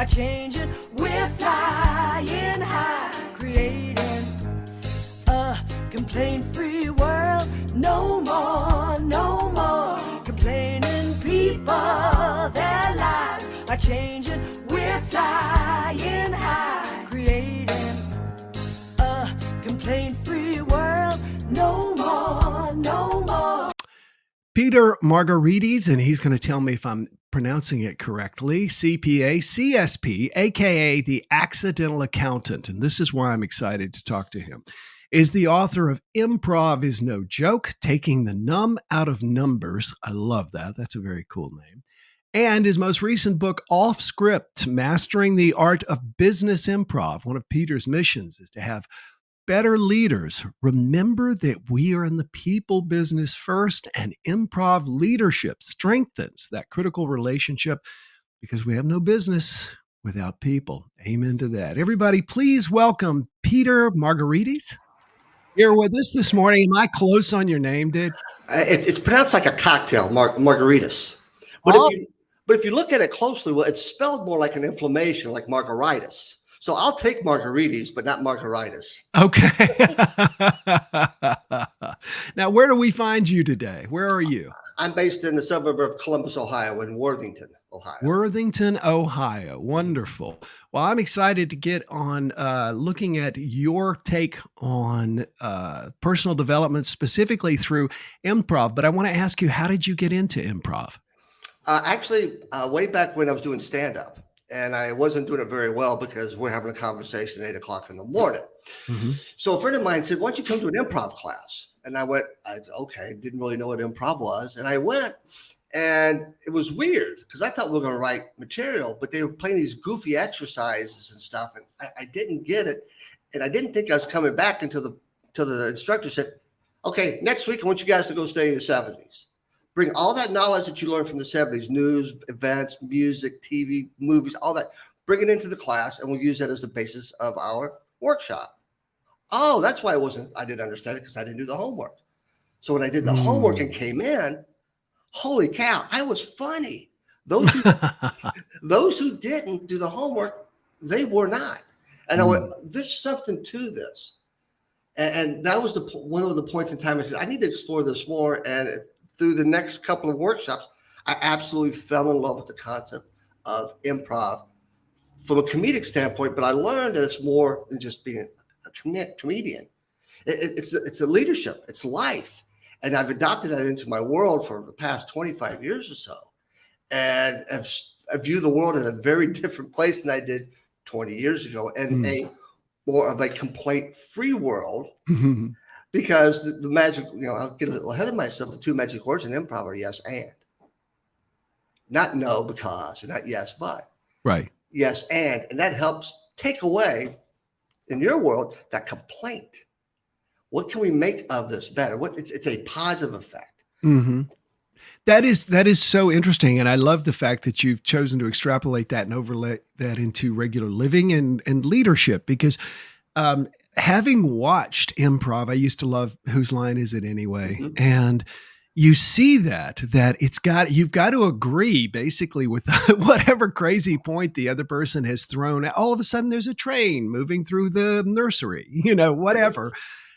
changing. We're flying high, creating a complaint-free world. No more, no more complaining. People, their lives are changing. We're flying high, creating a complaint-free world. No more, no more. Peter Margaritis, and he's going to tell me if I'm pronouncing it correctly, CPA, CSP, aka the Accidental Accountant, and this is why I'm excited to talk to him, is the author of Improv is No Joke, Taking the Numb Out of Numbers. I love that. That's a very cool name. And his most recent book, Off Script, Mastering the Art of Business Improv. One of Peter's missions is to have better leaders remember that we are in the people business first, and improv leadership strengthens that critical relationship because we have no business without people. Amen to that. Everybody, please welcome Peter Margaritis here with us this morning. Am I close on your name, dude? It's pronounced like a cocktail, Margaritis. But if you look at it closely, well, it's spelled more like an inflammation, like Margaritis. So I'll take Margaritis, but not Margaritis. Okay. Now, where do we find you today? Where are you? I'm based in the suburb of Columbus, Ohio, in Worthington, Ohio. Worthington, Ohio. Wonderful. Well, I'm excited to get on looking at your take on personal development, specifically through improv. But I want to ask you, how did you get into improv? Actually, way back when I was doing stand-up. And I wasn't doing it very well because we're having a conversation at 8 o'clock in the morning. Mm-hmm. So a friend of mine said, why don't you come to an improv class? And I went, okay, didn't really know what improv was. And I went, and it was weird because I thought we were going to write material, but they were playing these goofy exercises and stuff. And I didn't get it. And I didn't think I was coming back until the instructor said, okay, next week, I want you guys to go stay in the 70s. Bring all that knowledge that you learned from the 70s, news, events, music, TV, movies, all that, bring it into the class, and we'll use that as the basis of our workshop. Oh, that's why I didn't understand it, because I didn't do the homework. So when I did the homework and came in, holy cow, I was funny. Those who didn't do the homework, they were not. And I went, there's something to this. And that was one of the points in time I said, I need to explore this more. And through the next couple of workshops, I absolutely fell in love with the concept of improv from a comedic standpoint, but I learned that it's more than just being a comedian. It's a leadership, it's life. And I've adopted that into my world for the past 25 years or so. And I view the world in a very different place than I did 20 years ago, and a more of a complaint-free world. Mm-hmm. Because the magic, I'll get a little ahead of myself. The two magic words in improv are yes and. Not no because, or not yes but. Right. Yes and. And that helps take away, in your world, that complaint. What can we make of this better? It's a positive effect. Mm-hmm. That is so interesting. And I love the fact that you've chosen to extrapolate that and overlay that into regular living and leadership, because having watched improv, I used to love Whose Line Is It Anyway? Mm-hmm. And you see that you've got to agree basically with whatever crazy point the other person has thrown. All of a sudden there's a train moving through the nursery, whatever.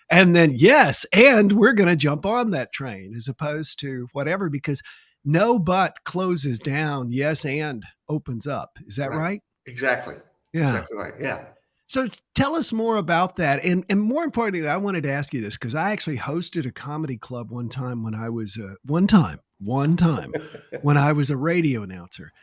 And then, yes, and we're going to jump on that train, as opposed to whatever, because no but closes down. Yes, and opens up. Is that right? Exactly. Yeah. Exactly right. Yeah. So tell us more about that. And more importantly, I wanted to ask you this, because I actually hosted a comedy club one time when I was when I was a radio announcer.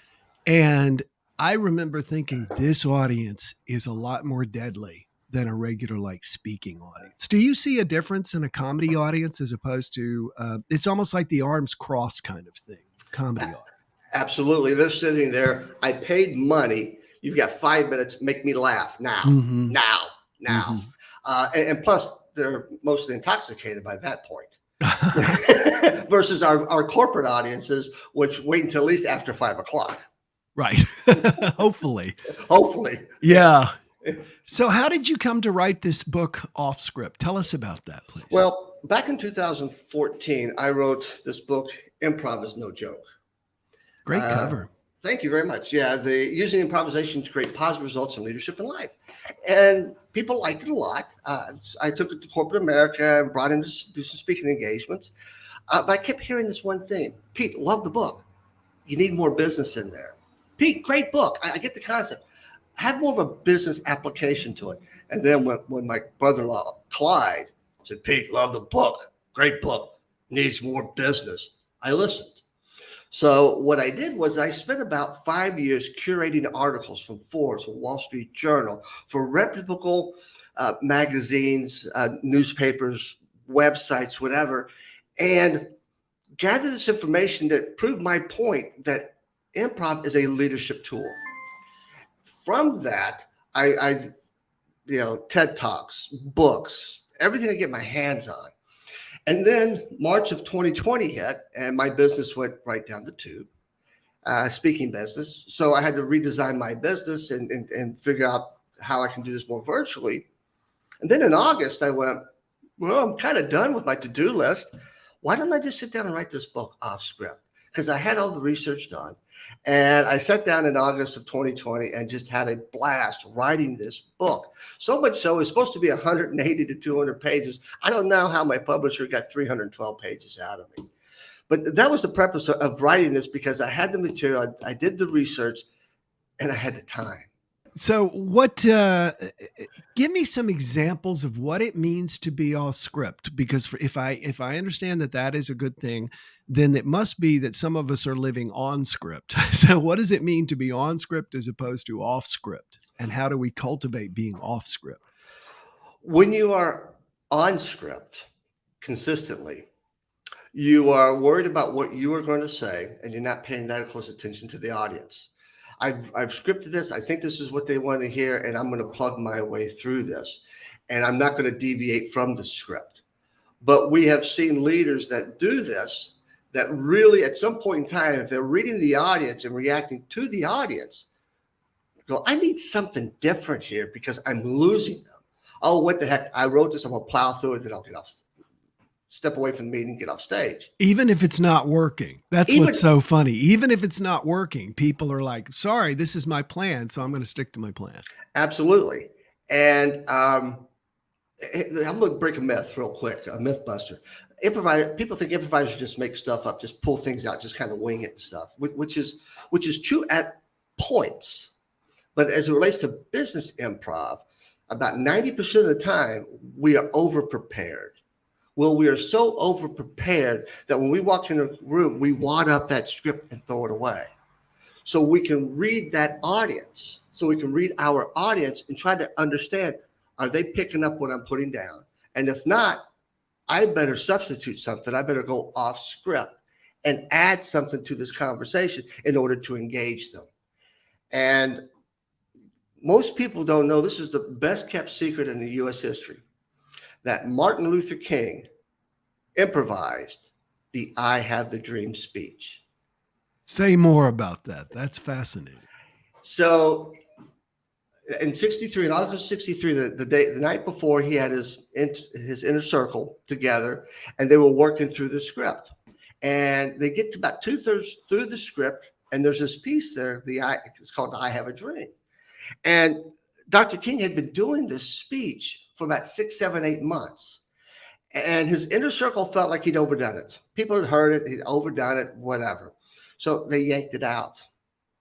And I remember thinking, this audience is a lot more deadly than a regular speaking audience. Do you see a difference in a comedy audience as opposed to it's almost like the arms crossed kind of thing, comedy audience? Absolutely. They're sitting there. I paid money. You've got 5 minutes. Make me laugh now, now. And plus, they're mostly intoxicated by that point. Versus our corporate audiences, which wait until at least after 5 o'clock. Right. Hopefully. Yeah. So how did you come to write this book, Off Script? Tell us about that, please. Well, back in 2014, I wrote this book, Improv is No Joke. Great cover. Thank you very much. Yeah, using improvisation to create positive results in leadership and life. And people liked it a lot. I took it to corporate America and brought in to do some speaking engagements. But I kept hearing this one thing. Pete, love the book. You need more business in there. Pete, great book. I get the concept. Have more of a business application to it. And then when my brother-in-law, Clyde, said, Pete, love the book. Great book. Needs more business. I listened. So what I did was I spent about 5 years curating articles from Forbes, from Wall Street Journal, for reputable magazines, newspapers, websites, whatever, and gather this information that proved my point that improv is a leadership tool. From that, I TED Talks, books, everything I get my hands on. And then March of 2020 hit, and my business went right down the tube, speaking business. So I had to redesign my business and figure out how I can do this more virtually. And then in August, I went, well, I'm kind of done with my to-do list. Why don't I just sit down and write this book off script? Because I had all the research done. And I sat down in August of 2020 and just had a blast writing this book. So much so, it's supposed to be 180 to 200 pages. I don't know how my publisher got 312 pages out of me. But that was the purpose of writing this, because I had the material, I did the research, and I had the time. So give me some examples of what it means to be off script, because if I understand that is a good thing, then it must be that some of us are living on script. So what does it mean to be on script as opposed to off script? And how do we cultivate being off script? When you are on script consistently, you are worried about what you are going to say, and you're not paying that close attention to the audience. I've scripted this. I think this is what they want to hear, and I'm going to plug my way through this. And I'm not going to deviate from the script. But we have seen leaders that do this, that really at some point in time, if they're reading the audience and reacting to the audience, go, I need something different here because I'm losing them. Oh, what the heck? I wrote this. I'm going to plow through it, then I'll get off. Step away from the meeting, get off stage. Even if it's not working. That's what's so funny. Even if it's not working, people are like, sorry, this is my plan, so I'm going to stick to my plan. Absolutely. And I'm going to break a myth real quick, a myth buster. People think improvisers just make stuff up, just pull things out, just kind of wing it and stuff, which is true at points. But as it relates to business improv, about 90% of the time, we are over-prepared. Well, we are so over-prepared that when we walk in a room, we wad up that script and throw it away. So we can read that audience. So we can read our audience and try to understand, are they picking up what I'm putting down? And if not, I better substitute something. I better go off script and add something to this conversation in order to engage them. And most people don't know, this is the best kept secret in the U.S. history, that Martin Luther King improvised the I Have the Dream speech. Say more about that. That's fascinating. So in August 63, the night before, he had his inner circle together, and they were working through the script. And they get to about 2/3 through the script, and there's this piece there, it's called I Have a Dream. And Dr. King had been doing this speech for about 6, 7, 8 months. And his inner circle felt like he'd overdone it. People had heard it, he'd overdone it, whatever. So they yanked it out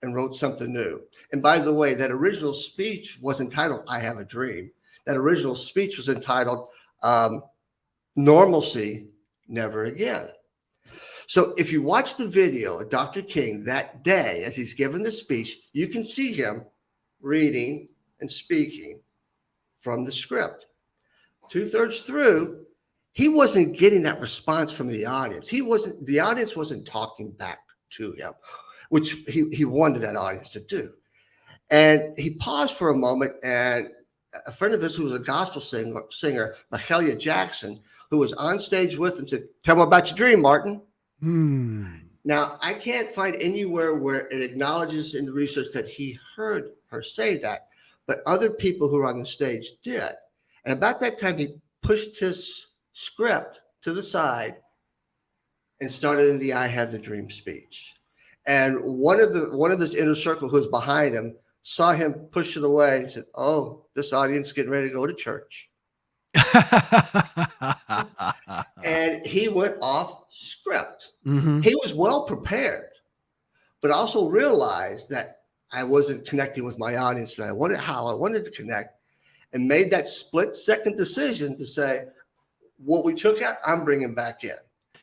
and wrote something new. And by the way, that original speech was entitled I Have a Dream. That original speech was entitled Normalcy, Never Again. So if you watch the video of Dr. King that day as he's giving the speech, you can see him reading and speaking from the script. 2/3 through, he wasn't getting that response from the audience. The audience wasn't talking back to him, which he wanted that audience to do. And he paused for a moment, and a friend of his who was a gospel singer, Mahalia Jackson, who was on stage with him, said, "Tell me about your dream, Martin." Now, I can't find anywhere where it acknowledges in the research that he heard her say that, but other people who were on the stage did. And about that time, he pushed his script to the side and started in the I Have the Dream speech. And one of this inner circle who was behind him saw him push it away and said, "Oh, this audience is getting ready to go to church." And he went off script. Mm-hmm. He was well prepared, but also realized that I wasn't connecting with my audience that I wanted to connect, and made that split-second decision to say, what we took out, I'm bringing back in.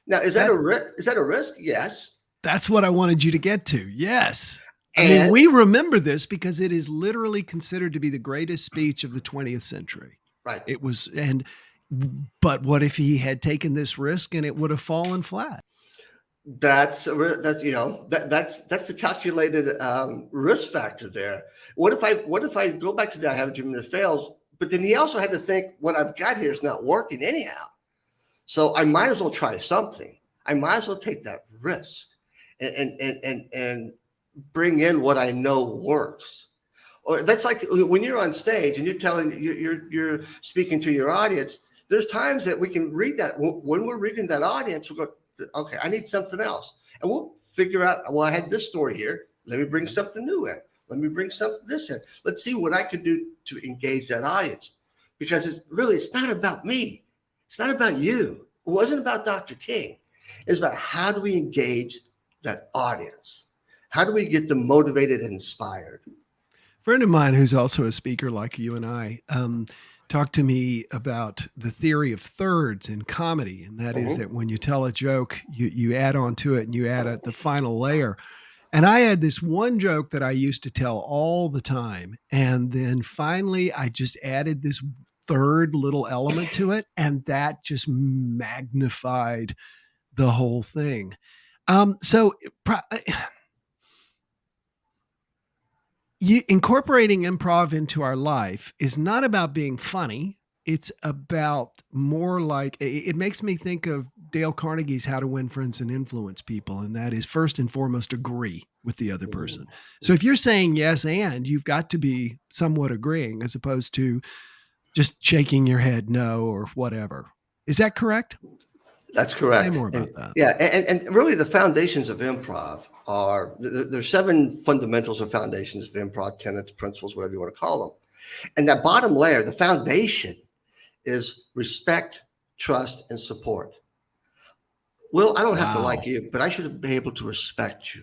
Now, is that a risk? Yes. That's what I wanted you to get to. Yes. I And mean, we remember this because it is literally considered to be the greatest speech of the 20th century. right. It was, but what if he had taken this risk and it would have fallen flat? That's the calculated risk factor there. What if I go back to that, I have a dream and it fails, but then he also had to think what I've got here is not working anyhow. So I might as well try something. I might as well take that risk and bring in what I know works. Or that's like when you're on stage and you're speaking to your audience. There's times that we can read that when we're reading that audience, we'll go, okay, I need something else. And we'll figure out, well, I had this story here. Let me bring something new in. Let me bring this in. Let's see what I can do to engage that audience. Because it's not about me. It's not about you. It wasn't about Dr. King. It's about how do we engage that audience? How do we get them motivated and inspired? A friend of mine who's also a speaker like you and I talked to me about the theory of thirds in comedy. And that is that when you tell a joke, you add on to it and you add the final layer. And I had this one joke that I used to tell all the time. And then finally, I just added this third little element to it. And that just magnified the whole thing. Incorporating improv into our life is not about being funny. It's about more like, it makes me think of Dale Carnegie's How to Win Friends and Influence People. And that is first and foremost, agree with the other person. So if you're saying yes, and you've got to be somewhat agreeing as opposed to just shaking your head no or whatever. Is that correct? That's correct. Say more about that. Yeah. And really the foundations of improv are, there's 7 fundamentals or foundations of improv, tenets, principles, whatever you want to call them. And that bottom layer, the foundation, is respect, trust, and support. Well, I don't have to like you, but I should be able to respect you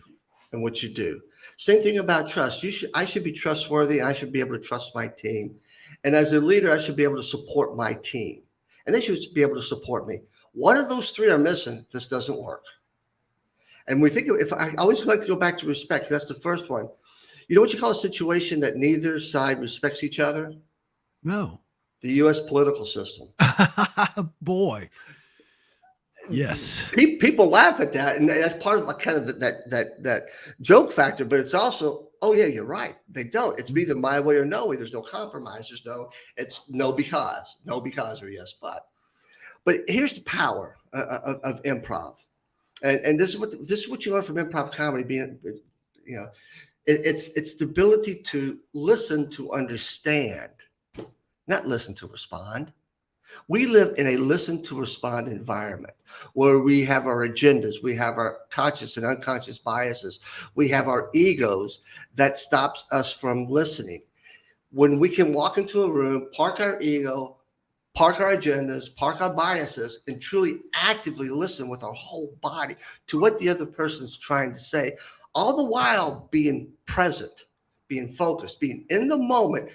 and what you do. Same thing about trust. I should be trustworthy. I should be able to trust my team. And as a leader, I should be able to support my team. And they should be able to support me. One of those 3 are missing. This doesn't work. And we think, if I always like to go back to respect, that's the first one. You know what you call a situation that neither side respects each other? No. The U.S. political system. Boy. Yes. People laugh at that, and that's part of kind of that joke factor. But it's also, oh yeah, you're right. They don't. It's either my way or no way. There's no compromise. It's no because or yes but. But here's the power of improv, and this is what you learn from improv comedy. Being, it's the ability to listen to understand, not listen to respond. We live in a listen to respond environment where we have our agendas, we have our conscious and unconscious biases, we have our egos that stops us from listening. When we can walk into a room, park our ego, park our agendas, park our biases, and truly actively listen with our whole body to what the other person's trying to say, all the while being present, being focused, being in the moment,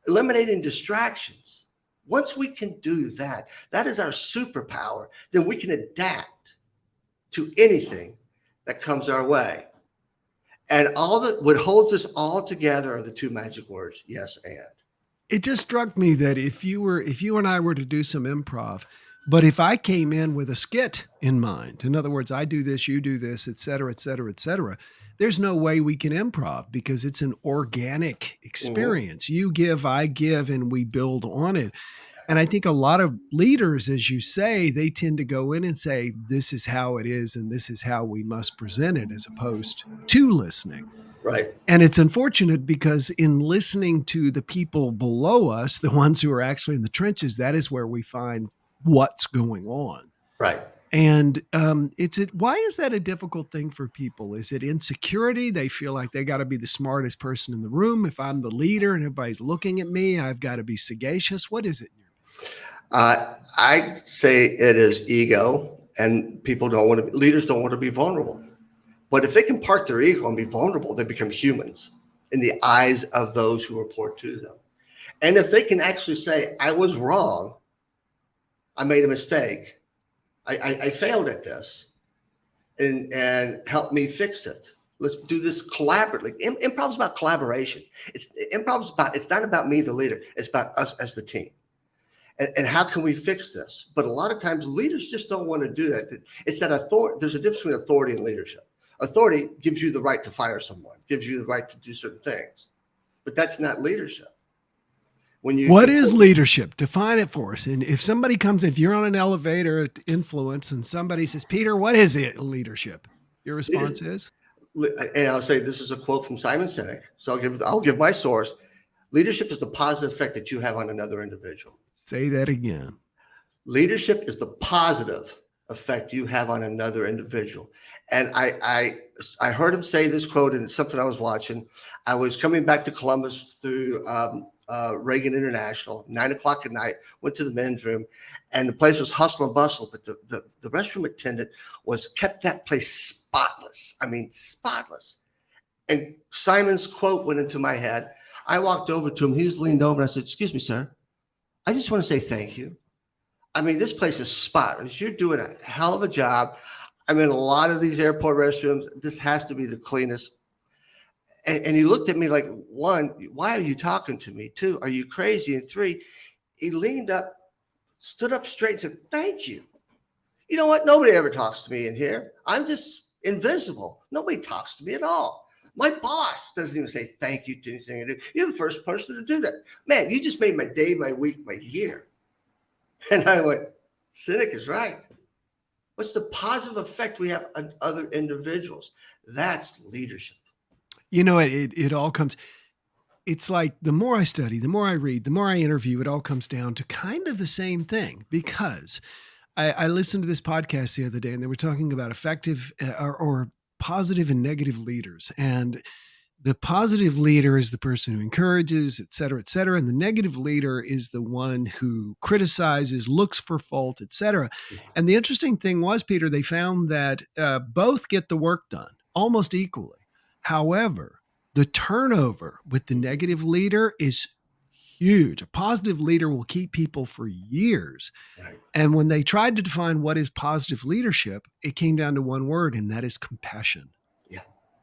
eliminating distractions. Once we can do that, that is our superpower, then we can adapt to anything that comes our way. And what holds us all together are the 2 magic words, yes and. It just struck me that if you and I were to do some improv, but if I came in with a skit in mind, in other words, I do this, you do this, et cetera, et cetera, et cetera, there's no way we can improv because it's an organic experience. You give, I give, and we build on it. And I think a lot of leaders, as you say, they tend to go in and say, this is how it is, and this is how we must present it, as opposed to listening. Right. And it's unfortunate because in listening to the people below us, the ones who are actually in the trenches, that is where we find what's going on. Right. And why is that a difficult thing for people? Is it insecurity? They feel like they got to be the smartest person in the room. If I'm the leader and everybody's looking at me, I've got to be sagacious. What is it? I say it is ego, and leaders don't want to be vulnerable. But if they can park their ego and be vulnerable, they become humans in the eyes of those who report to them. And if they can actually say, I was wrong, I made a mistake, I failed at this, and help me fix it. Let's do this collaboratively. Improv is about collaboration. It's not about me, the leader. It's about us as the team. And how can we fix this? But a lot of times leaders just don't want to do that. It's that authority. There's a difference between authority and leadership. Authority gives you the right to fire someone, gives you the right to do certain things, but that's not leadership. What is leadership? Define it for us. And if you're on an elevator at Influence and somebody says, Peter, what is it, leadership? Your response is? And I'll say, this is a quote from Simon Sinek. So I'll give my source. Leadership is the positive effect that you have on another individual. Say that again. Leadership is the positive effect you have on another individual. And I heard him say this quote, and it's something I was watching. I was coming back to Columbus through Reagan International, 9:00 at night, went to the men's room, and the place was hustle and bustle, but the restroom attendant kept that place spotless. I mean, spotless. And Simon's quote went into my head. I walked over to him. He was leaned over, and I said, excuse me, sir. I just want to say thank you. I mean, this place is spotless. You're doing a hell of a job. I mean, a lot of these airport restrooms, this has to be the cleanest. And he looked at me like, one, why are you talking to me? Two, are you crazy? And three, he leaned up, stood up straight and said, thank you. You know what? Nobody ever talks to me in here. I'm just invisible. Nobody talks to me at all. My boss doesn't even say thank you to anything I do. You're the first person to do that. Man, you just made my day, my week, my year. And I went, Sinek is right. What's the positive effect we have on other individuals? That's leadership. You know, it all comes, it's like the more I study, the more I read, the more I interview, it all comes down to kind of the same thing. Because I listened to this podcast the other day, and they were talking about effective or positive and negative leaders. And the positive leader is the person who encourages, et cetera, et cetera. And the negative leader is the one who criticizes, looks for fault, et cetera. And the interesting thing was, Peter, they found that both get the work done almost equally. However, the turnover with the negative leader is huge. A positive leader will keep people for years. Right. And when they tried to define what is positive leadership, it came down to one word, and that is compassion. Yeah.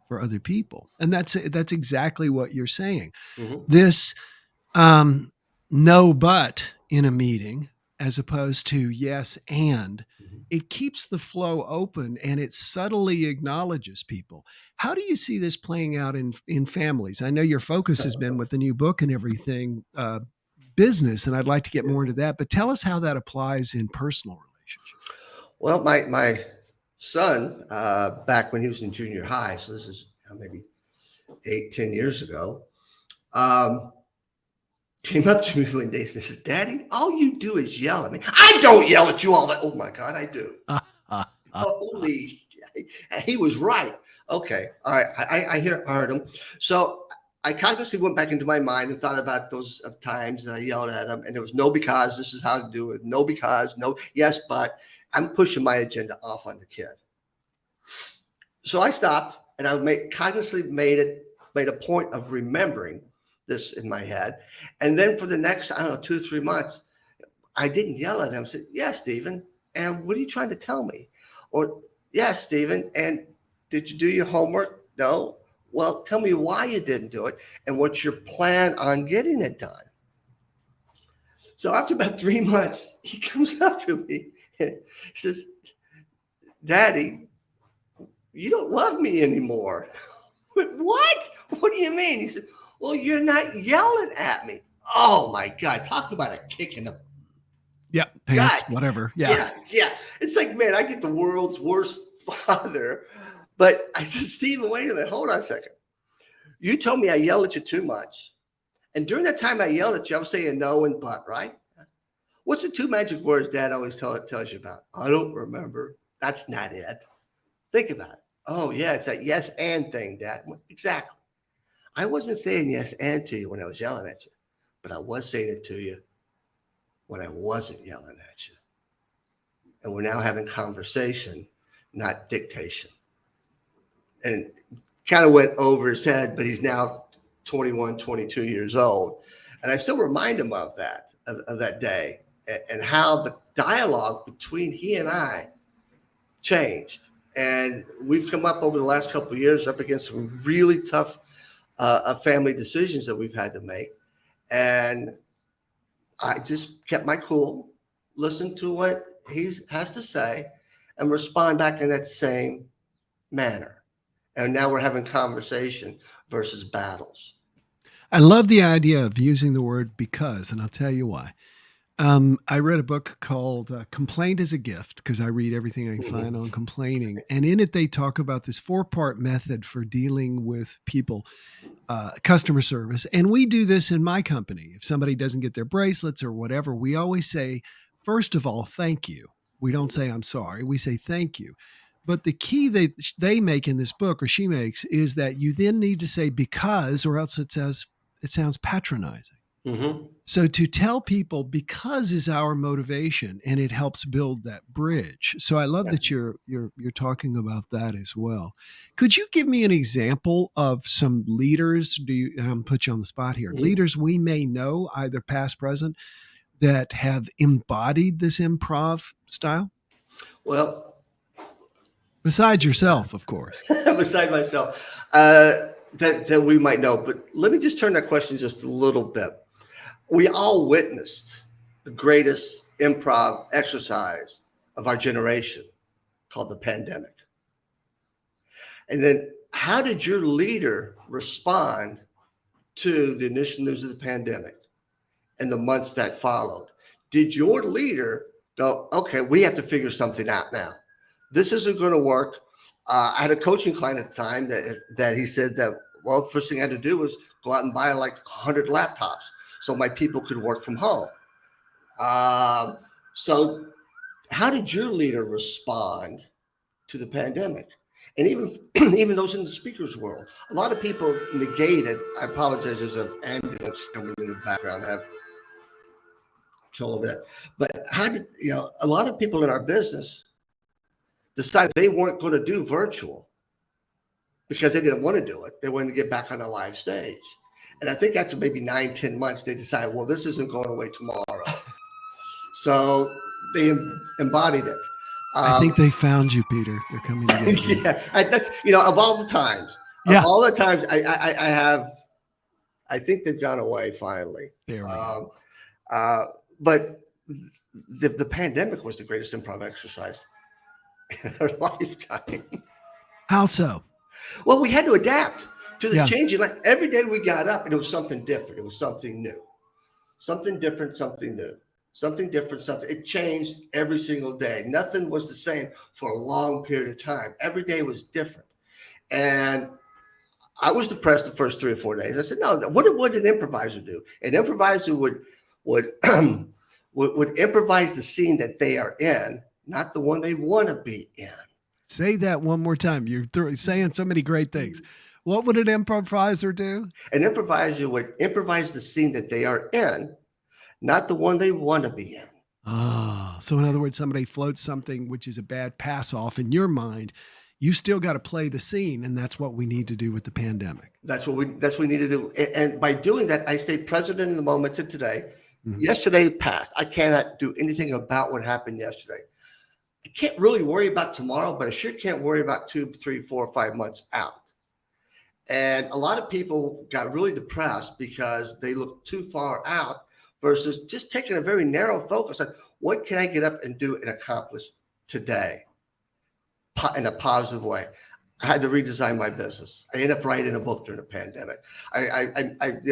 For other people. And that's exactly what you're saying. Mm-hmm. This no but in a meeting as opposed to yes and, it keeps the flow open, and it subtly acknowledges people. How do you see this playing out in families? I know your focus has been with the new book and everything, business, and I'd like to get more into that, but tell us how that applies in personal relationships. Well, my son, back when he was in junior high, so this is maybe 8-10 years ago, came up to me one day and says, Daddy, all you do is yell at me. I don't yell at you all that. Oh my God, I do. Holy, he was right. Okay. All right. I heard him. So I consciously went back into my mind and thought about those times that I yelled at him, and there was no because, this is how to do it. No because, no, yes, but. I'm pushing my agenda off on the kid. So I stopped, and I consciously made a point of remembering this in my head. And then for the next, 2 or 3 months, I didn't yell at him. I said, yes, Stephen. And what are you trying to tell me? Or, yes, Stephen. And did you do your homework? No. Well, tell me why you didn't do it and what's your plan on getting it done. So after about 3 months, he comes up to me and he says, Daddy, you don't love me anymore. What? What do you mean? He said, well, you're not yelling at me. Oh my God. Talk about a kick in the pants, whatever. Yeah. It's like, man, I get the world's worst father. But I said, Stephen, wait a minute. Hold on a second. You told me I yelled at you too much. And during that time I yelled at you, I was saying no and but, right? What's the 2 magic words Dad always tells you about? I don't remember. That's not it. Think about it. Oh, yeah, it's that yes and thing, Dad. Exactly. I wasn't saying yes and to you when I was yelling at you, but I was saying it to you when I wasn't yelling at you. And we're now having conversation, not dictation. And kind of went over his head, but he's now 21, 22 years old. And I still remind him of that, of that day, and how the dialogue between he and I changed. And we've come up over the last couple of years up against some really tough family decisions that we've had to make. And I just kept my cool, listened to what he has to say, and respond back in that same manner. And now we're having conversation versus battles. I love the idea of using the word because, and I'll tell you why. I read a book called Complaint is a Gift, because I read everything I find on complaining. And in it, they talk about this 4-part method for dealing with people, customer service. And we do this in my company. If somebody doesn't get their bracelets or whatever, we always say, first of all, thank you. We don't say I'm sorry. We say thank you. But the key that they make in this book, or she makes, is that you then need to say because, or else it sounds patronizing. Mm-hmm. So to tell people because is our motivation, and it helps build that bridge. So I love that you're talking about that as well. Could you give me an example of some leaders? I'm put you on the spot here. Mm-hmm. Leaders we may know, either past, present, that have embodied this improv style? Well, besides yourself, of course. Besides myself, that we might know. But let me just turn that question just a little bit. We all witnessed the greatest improv exercise of our generation, called the pandemic. And then how did your leader respond to the initial news of the pandemic and the months that followed? Did your leader go, okay, we have to figure something out now? This isn't going to work. I had a coaching client at the time that he said that, well, the first thing I had to do was go out and buy like 100 laptops so my people could work from home. So how did your leader respond to the pandemic? And even those in the speakers world, a lot of people negated. I apologize, there's an ambulance coming in the background. I have control of that. But how did, a lot of people in our business decided they weren't going to do virtual because they didn't want to do it. They wanted to get back on a live stage. And I think after maybe 9-10 months, they decided, well, this isn't going away tomorrow. So they embodied it. I think they found you, Peter. They're coming to get you. Yeah, that's, of all the times, I think they've gone away finally. There we go. But the pandemic was the greatest improv exercise in our lifetime. How so? Well, we had to adapt to this changing. Like every day we got up and it was something different. It was something new, something different, something new, something different, something. It changed every single day. Nothing was the same for a long period of time. Every day was different. And I was depressed the first 3 or 4 days. I said, no, what would an improviser do? An improviser would improvise the scene that they are in, not the one they want to be in. Say that one more time. You're saying so many great things. What would an improviser do? An improviser would improvise the scene that they are in, not the one they want to be in. Oh, so in other words, somebody floats something which is a bad pass off in your mind. You still got to play the scene, and that's what we need to do with the pandemic. That's what we need to do. And by doing that, I stay present in the moment to today. Mm-hmm. Yesterday passed. I cannot do anything about what happened yesterday. I can't really worry about tomorrow, but I sure can't worry about 2, 3, 4, 5 months out. And a lot of people got really depressed because they looked too far out versus just taking a very narrow focus on what can I get up and do and accomplish today in a positive way. I had to redesign my business. I ended up writing a book during the pandemic. I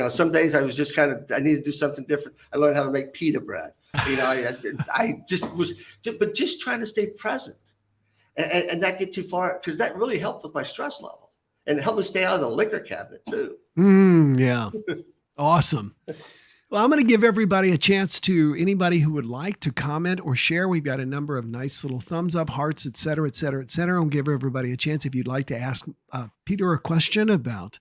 some days I was just I needed to do something different. I learned how to make pita bread. I just trying to stay present and not get too far, because that really helped with my stress level. And help me stay out of the liquor cabinet too. Yeah. Awesome. Well, I'm going to give everybody a chance to anybody who would like to comment or share. We've got a number of nice little thumbs up, hearts, et cetera, et cetera, et cetera. I'll give everybody a chance if you'd like to ask Peter a question about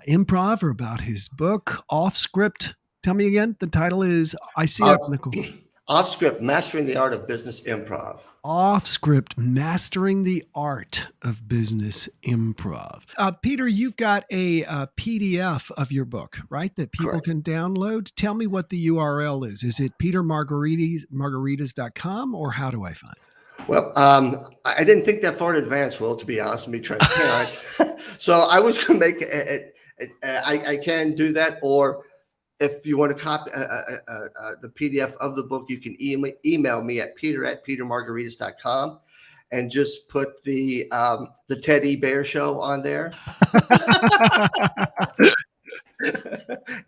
improv or about his book, Off Script. Tell me again. The title is, I see it in the corner. Off Script, Mastering the Art of Business Improv. Off Script, Mastering the Art of Business Improv. Peter, you've got a PDF of your book, right, that people Correct. can download. Tell me what the URL is. Is it petermargaritis.com, or how do I find it? Well, I didn't think that far in advance, Will, to be honest, and be transparent. So I was going to make it. I can do that, or if you want to copy the PDF of the book, you can email me at peter@petermargaritis.com and just put the Teddy Bear Show on there.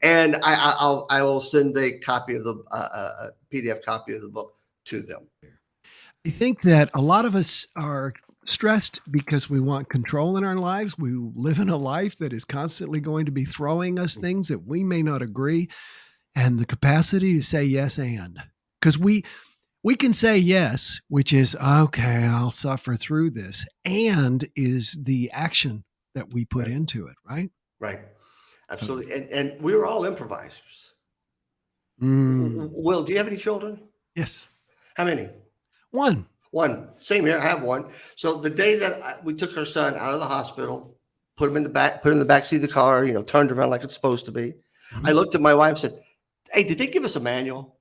And I will send a copy of the PDF copy of the book to them. I think that a lot of us are stressed because we want control in our lives. We live in a life that is constantly going to be throwing us things that we may not agree, and the capacity to say yes and, because we can say yes, which is okay, I'll suffer through this, and is the action that we put into it, right? Right. Absolutely. And we were all improvisers. Mm. Will, do you have any children? Yes. How many? One. Same here. I have one. So the day that we took our son out of the hospital, put him in the back seat of the car, turned around like it's supposed to be. I looked at my wife and said, "Hey, did they give us a manual?"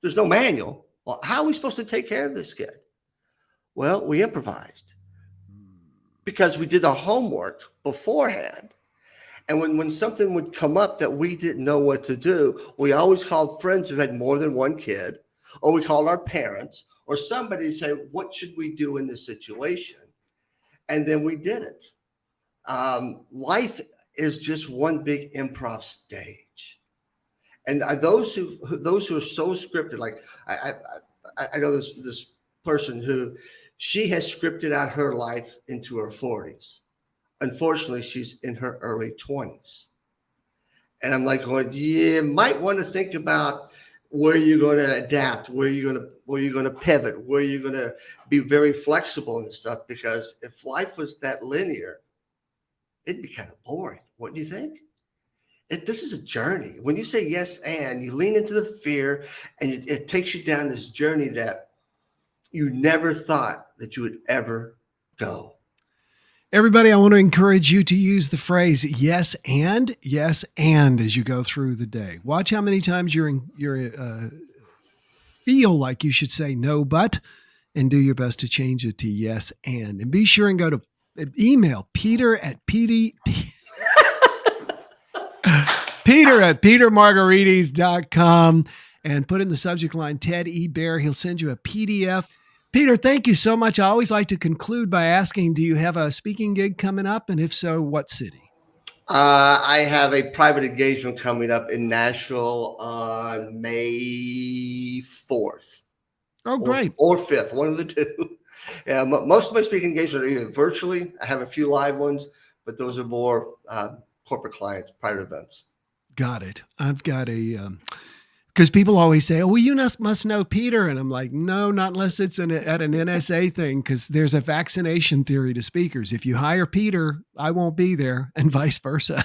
There's no manual. Well, how are we supposed to take care of this kid? Well, we improvised because we did our homework beforehand. And when something would come up that we didn't know what to do, we always called friends who had more than one kid, or we called our parents or somebody to say, what should we do in this situation? And then we did it. Life is just one big improv stage. And those who are so scripted, like I know this person who she has scripted out her life into her 40s. Unfortunately, she's in her early 20s. And I'm like going, you might want to think about where you're going to adapt, where you're going to pivot, where you're going to be very flexible and stuff. Because if life was that linear, it'd be kind of boring. What do you think? This is a journey. When you say yes and, you lean into the fear, and it takes you down this journey that you never thought that you would ever go. Everybody, I want to encourage you to use the phrase yes and as you go through the day. Watch how many times you feel like you should say no, but, and do your best to change it to yes and. And be sure and go to email peter@petermargaritis.com and put in the subject line Ted E. Bear. He'll send you a PDF. Peter, thank you so much. I always like to conclude by asking, do you have a speaking gig coming up? And if so, what city? I have a private engagement coming up in Nashville on May 4th. Oh, great. Or 5th, one of the two. Yeah, most of my speaking engagements are either virtually. I have a few live ones, but those are more corporate clients, private events. Got it. I've got because people always say, oh, well, you must know Peter. And I'm like, no, not unless it's at an NSA thing, because there's a vaccination theory to speakers. If you hire Peter, I won't be there, and vice versa.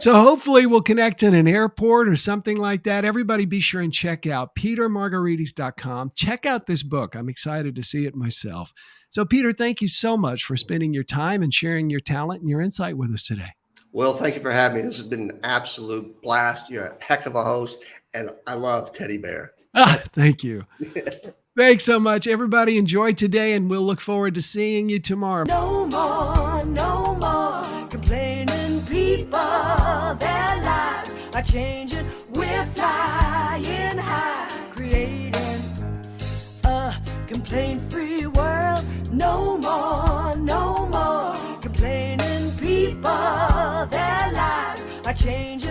So hopefully we'll connect in an airport or something like that. Everybody be sure and check out petermargaritis.com. Check out this book. I'm excited to see it myself. So Peter, thank you so much for spending your time and sharing your talent and your insight with us today. Well, thank you for having me. This has been an absolute blast. You're a heck of a host, and I love Teddy Bear. Thank you. Thanks so much. Everybody enjoy today, and we'll look forward to seeing you tomorrow. No more complaining people. Their lives are changing. We're flying high, creating a complaint-free world. No more complaining people. Their lives are changing.